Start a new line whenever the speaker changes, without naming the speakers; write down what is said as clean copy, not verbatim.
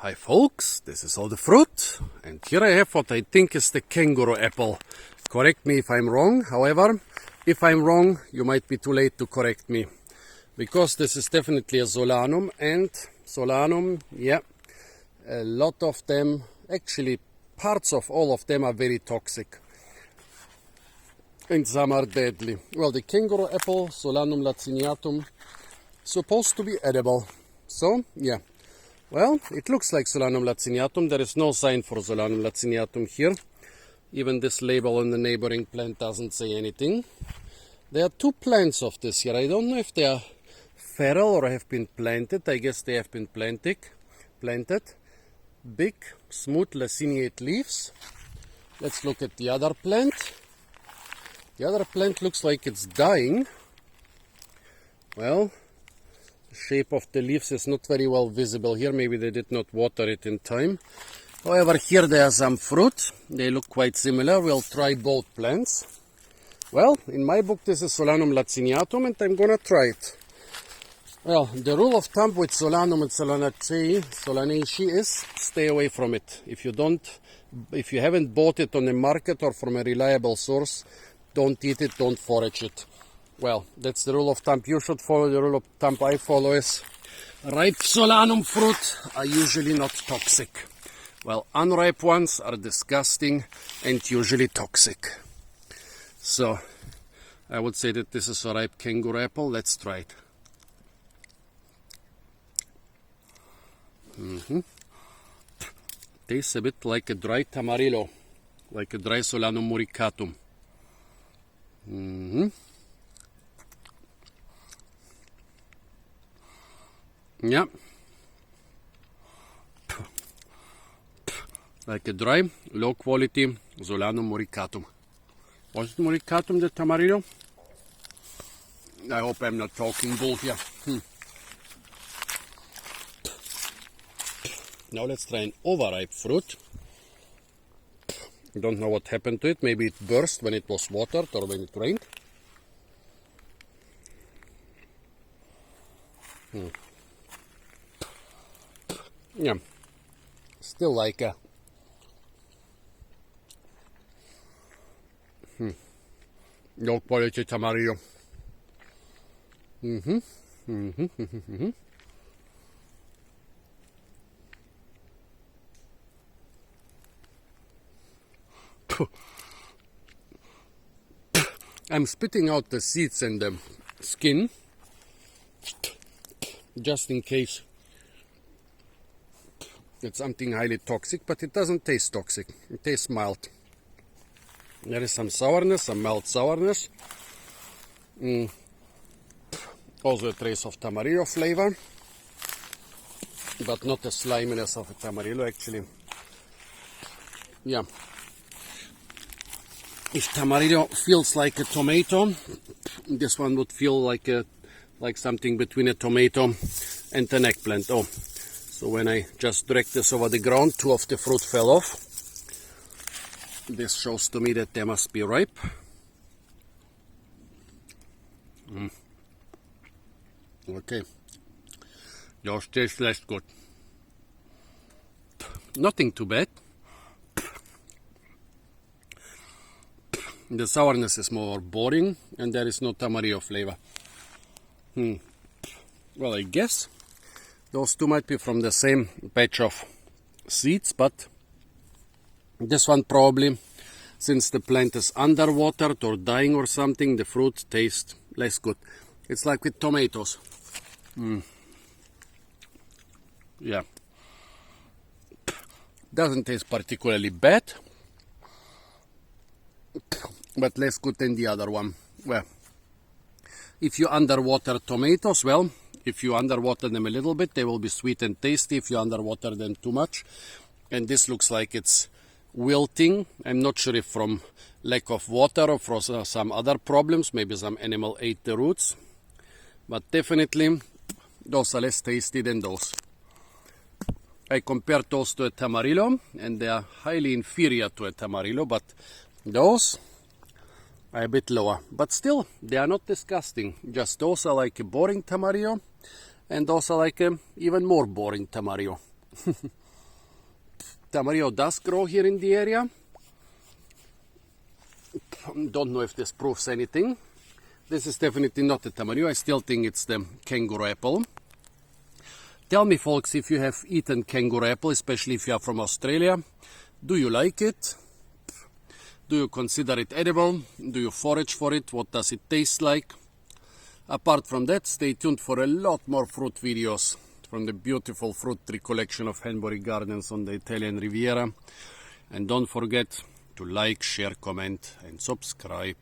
Hi folks, this is all the fruit, and here I have what I think is the Kangoroo Apple. Correct me if I'm wrong, however, if I'm wrong, you might be too late to correct me. Because this is definitely a Solanum, and Solanum, yeah, a lot of them, actually parts of all of them are very toxic. And some are deadly. Well, the Kangoroo Apple, Solanum laciniatum, supposed to be edible. So, yeah. Well, it looks like Solanum laciniatum. There is no sign for Solanum laciniatum here. Even this label on the neighboring plant doesn't say anything. There are two plants of this here. I don't know if they are feral or have been planted. I guess they have been planted. Big, smooth, laciniate leaves. Let's look at the other plant. The other plant looks like it's dying. Well, the shape of the leaves is not very well visible here. Maybe they did not water it in time. However, here there are some fruit. They look quite similar. We'll try both plants. Well, in my book this is Solanum laciniatum and I'm gonna try it. Well, the rule of thumb with Solanum and Solanaceae is stay away from it. If you haven't bought it on the market or from a reliable source, don't eat it, don't forage it. Well, that's the rule of thumb you should follow. The rule of thumb I follow is ripe Solanum fruit are usually not toxic. Well, unripe ones are disgusting and usually toxic. So, I would say that this is a ripe Kangoroo apple. Let's try it. Tastes a bit like a dry tamarillo, like a dry Solanum muricatum. Yeah, like a dry, low quality Solanum muricatum. Was it muricatum, the tamarillo? I hope I'm not talking bull here. Now let's try an overripe fruit. I don't know what happened to it. Maybe it burst when it was watered or when it rained. Yeah, still like a low quality tamarillo. I'm spitting out the seeds and the skin just in case it's something highly toxic, but it doesn't taste toxic. It tastes mild. There is some sourness, some mild sourness. Also a trace of tamarillo flavor, but not the sliminess of a tamarillo actually. Yeah. If tamarillo feels like a tomato, this one would feel like something between a tomato and an eggplant. Oh, so when I just dragged this over the ground, two of the fruit fell off. This shows to me that they must be ripe. Okay, yours tastes less good. Nothing too bad. The sourness is more boring and there is no tamarillo flavor. Well, I guess those two might be from the same batch of seeds, but this one probably, since the plant is underwatered or dying or something, the fruit tastes less good. It's like with tomatoes. Yeah. Doesn't taste particularly bad, but less good than the other one. Well, if you underwater tomatoes, well, if you underwater them a little bit, they will be sweet and tasty. If you underwater them too much, and this looks like it's wilting. I'm not sure if from lack of water or from some other problems, maybe some animal ate the roots, but definitely those are less tasty than those. I compared those to a tamarillo and they are highly inferior to a tamarillo, but those are a bit lower, but still they are not disgusting. Just those are like a boring tamarillo and those are like a even more boring tamarillo. Tamarillo does grow here in the area. Don't know if this proves anything. This is definitely not the Tamarillo. I still think it's the Kangoroo Apple. Tell me, folks, if you have eaten Kangoroo Apple, especially if you are from Australia. Do you like it? Do you consider it edible? Do you forage for it? What does it taste like? Apart from that, stay tuned for a lot more fruit videos from the beautiful fruit tree collection of Hanbury Gardens on the Italian Riviera. And don't forget to like, share, comment and subscribe.